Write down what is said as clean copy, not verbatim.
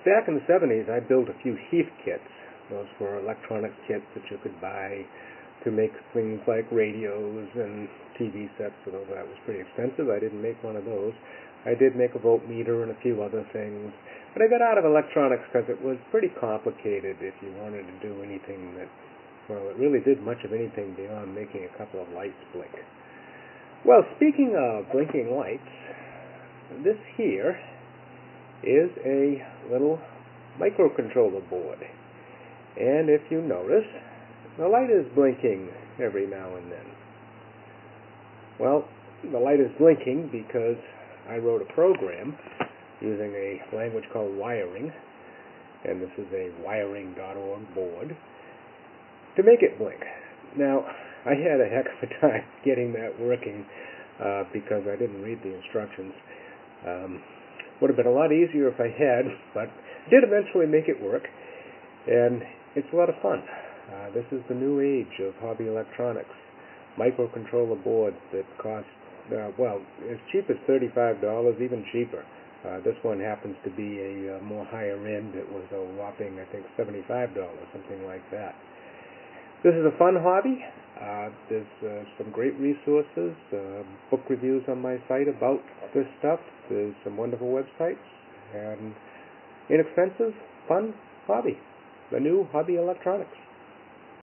back in the 70s, I built a few Heath kits. Those were electronic kits that you could buy to make things like radios and TV sets, although that was pretty expensive. I didn't make one of those. I did make a voltmeter and a few other things, but I got out of electronics because it was pretty complicated if you wanted to do anything that, well, it really did much of anything beyond making a couple of lights blink. Well, speaking of blinking lights, this here is a little microcontroller board. And if you notice, the light is blinking every now and then. Well, the light is blinking because I wrote a program using a language called wiring, and this is a wiring.org board, to make it blink. Now, I had a heck of a time getting that working because I didn't read the instructions. Would have been a lot easier if I had, but did eventually make it work, and it's a lot of fun. This is the new age of hobby electronics. Microcontroller boards that cost, well, as cheap as $35, even cheaper. This one happens to be a more higher end. It was a whopping, I think, $75, something like that. This is a fun hobby. There's some great resources, book reviews on my site about this stuff. There's some wonderful websites, and inexpensive, fun hobby. The new hobby electronics.